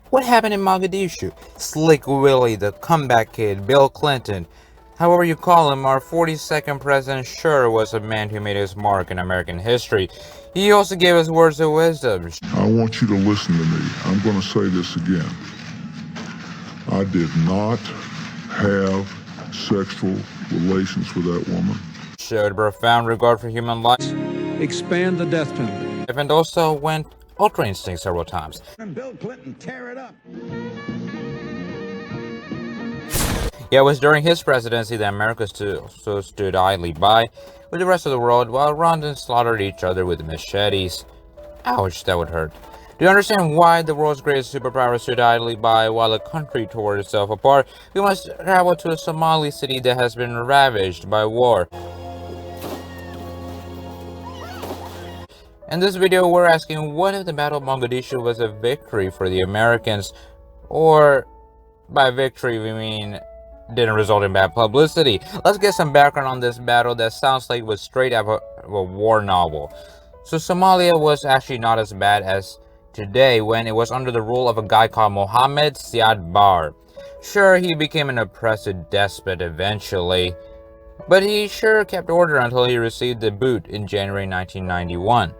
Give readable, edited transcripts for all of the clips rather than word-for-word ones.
What happened in Mogadishu? Slick Willie, the comeback kid, Bill Clinton, however you call him, our 42nd president sure was a man who made his mark in American history. He also gave us words of wisdom. I want you to listen to me. I'm going to say this again. I did not have sexual relations with that woman. Showed profound regard for human life. Expand the death penalty. And also went ultra instinct several times. And Bill Clinton, tear it up. Yeah, it was during his presidency that America stood idly by with the rest of the world while Rwandans slaughtered each other with machetes. Ouch, that would hurt. Do you understand why the world's greatest superpower stood idly by while a country tore itself apart? We must travel to a Somali city that has been ravaged by war. In this video, we're asking, what if the Battle of Mogadishu was a victory for the Americans? Or, by victory, we mean didn't result in bad publicity. Let's get some background on this battle that sounds like it was straight out of a war novel. So Somalia was actually not as bad as today when it was under the rule of a guy called Mohammed Siad Barre. Sure, he became an oppressive despot eventually, but he sure kept order until he received the boot in January 1991.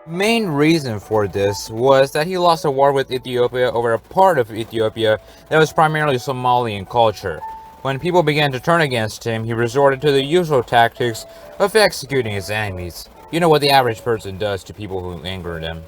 Main reason for this was that he lost a war with Ethiopia over a part of Ethiopia that was primarily Somalian culture. When people began to turn against him, he resorted to the usual tactics of executing his enemies. You know what the average person does to people who anger them.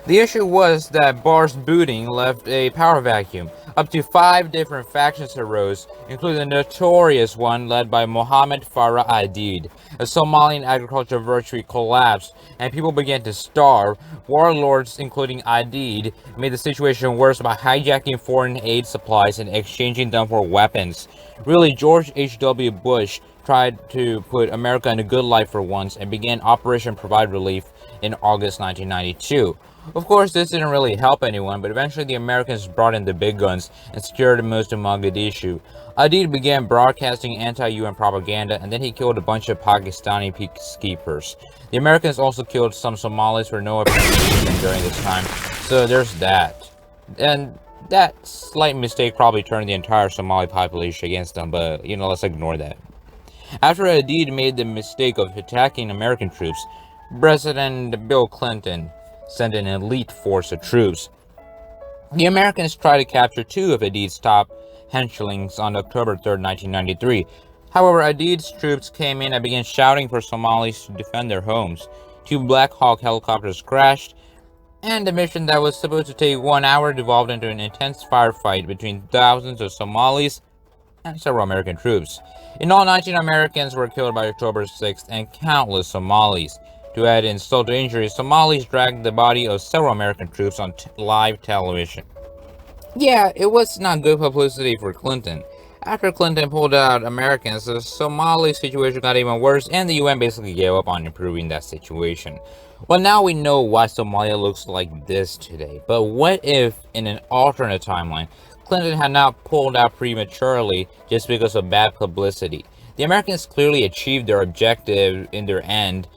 The issue was that Barre's booting left a power vacuum. Up to 5 different factions arose, including the notorious one led by Mohammed Farah Aidid. A Somalian agriculture virtually collapsed, and people began to starve. Warlords, including Aidid, made the situation worse by hijacking foreign aid supplies and exchanging them for weapons. Really, George H.W. Bush tried to put America in a good light for once and began Operation Provide Relief in August 1992. Of course, this didn't really help anyone, but eventually the Americans brought in the big guns and secured most of Mogadishu. Aidid began broadcasting anti-UN propaganda, and then he killed a bunch of Pakistani peacekeepers. The Americans also killed some Somalis for no apparent reason during this time, so there's that. And that slight mistake probably turned the entire Somali population against them, but, let's ignore that. After Aidid made the mistake of attacking American troops, President Bill Clinton sent an elite force of troops. The Americans tried to capture 2 of Aidid's top henchlings on October 3, 1993. However, Aidid's troops came in and began shouting for Somalis to defend their homes. 2 Black Hawk helicopters crashed, and the mission that was supposed to take 1 hour devolved into an intense firefight between thousands of Somalis and several American troops. In all, 19 Americans were killed by October 6th and countless Somalis. To add insult to injury, Somalis dragged the body of several American troops on live television. Yeah, it was not good publicity for Clinton. After Clinton pulled out Americans, the Somali situation got even worse, and the UN basically gave up on improving that situation. Well, now we know why Somalia looks like this today, but what if, in an alternate timeline, Clinton had not pulled out prematurely just because of bad publicity? The Americans clearly achieved their objective in their end,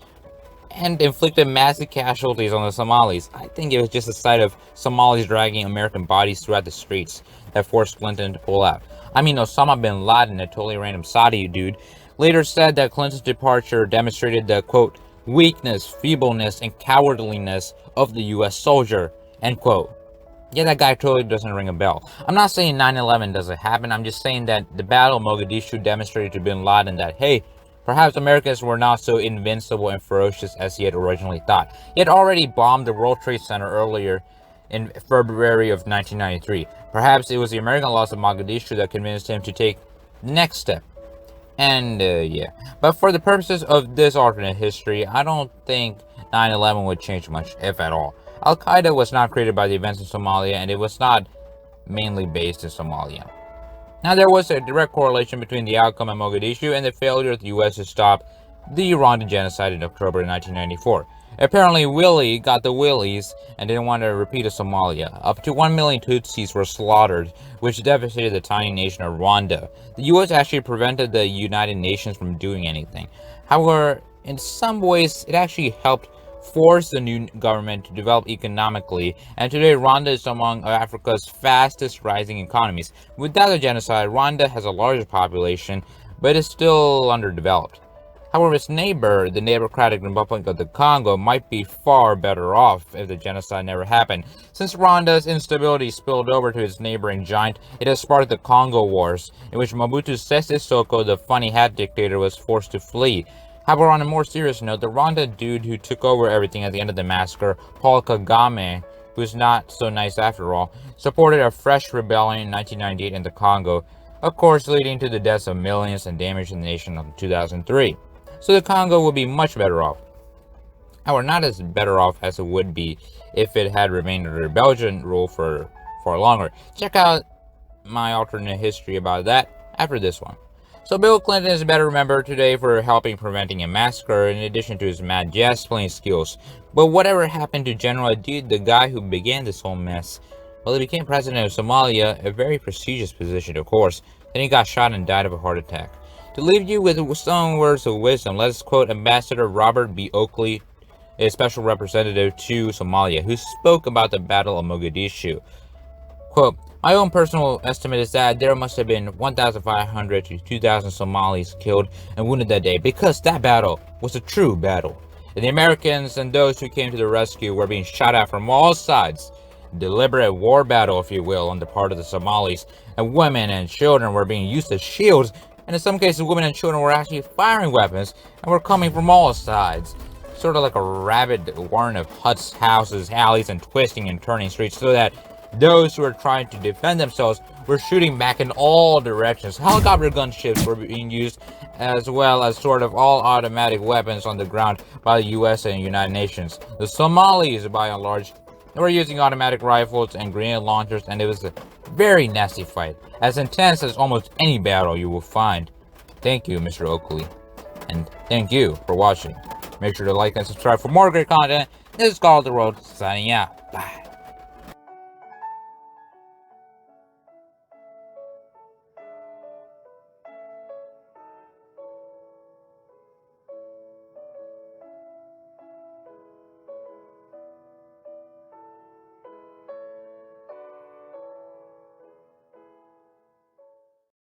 and inflicted massive casualties on the Somalis. I think it was just the sight of Somalis dragging American bodies throughout the streets that forced Clinton to pull out. I mean, Osama bin Laden, a totally random Saudi dude, later said that Clinton's departure demonstrated the, quote, weakness, feebleness, and cowardliness of the US soldier, end quote. Yeah, that guy totally doesn't ring a bell. I'm not saying 9/11 doesn't happen, I'm just saying that the Battle of Mogadishu demonstrated to bin Laden that, hey, perhaps Americans were not so invincible and ferocious as he had originally thought. He had already bombed the World Trade Center earlier in February of 1993. Perhaps it was the American loss of Mogadishu that convinced him to take the next step. And, yeah. But for the purposes of this alternate history, I don't think 9/11 would change much, if at all. Al-Qaeda was not created by the events in Somalia, and it was not mainly based in Somalia. Now, there was a direct correlation between the outcome of Mogadishu and the failure of the US to stop the Rwandan genocide in October 1994. Apparently, Willie got the willies and didn't want to repeat of Somalia. Up to 1 million Tutsis were slaughtered, which devastated the tiny nation of Rwanda. The US actually prevented the United Nations from doing anything. However, in some ways, it actually helped forced the new government to develop economically, and today Rwanda is among Africa's fastest rising economies. Without the genocide, Rwanda has a larger population, but is still underdeveloped. However, its neighbor, the Democratic Republic of the Congo, might be far better off if the genocide never happened. Since Rwanda's instability spilled over to its neighboring giant, it has sparked the Congo Wars, in which Mobutu Sese Seko, the funny hat dictator, was forced to flee. However, on a more serious note, the Rwanda dude who took over everything at the end of the massacre, Paul Kagame, who's not so nice after all, supported a fresh rebellion in 1998 in the Congo, of course leading to the deaths of millions and damage to the nation in 2003. So the Congo would be much better off. However, not as better off as it would be if it had remained under Belgian rule for longer. Check out my alternate history about that after this one. So Bill Clinton is better remembered today for helping preventing a massacre in addition to his mad jazz playing skills. But whatever happened to General Adid, the guy who began this whole mess? Well, he became president of Somalia, a very prestigious position of course. Then he got shot and died of a heart attack. To leave you with some words of wisdom, let's quote Ambassador Robert B. Oakley, a special representative to Somalia, who spoke about the Battle of Mogadishu. Quote, "My own personal estimate is that there must have been 1,500 to 2,000 Somalis killed and wounded that day, because that battle was a true battle. And the Americans and those who came to the rescue were being shot at from all sides. Deliberate war battle, if you will, on the part of the Somalis, and women and children were being used as shields, and in some cases women and children were actually firing weapons and were coming from all sides. Sort of like a rabid warren of huts, houses, alleys, and twisting and turning streets, so that those who were trying to defend themselves were shooting back in all directions. Helicopter gunships were being used, as well as sort of all automatic weapons on the ground by the US and United Nations. The Somalis, by and large, were using automatic rifles and grenade launchers, and it was a very nasty fight, as intense as almost any battle you will find." Thank you, Mr. Oakley. And thank you for watching. Make sure to like and subscribe for more great content. This is Scholar of the World, signing out. Bye.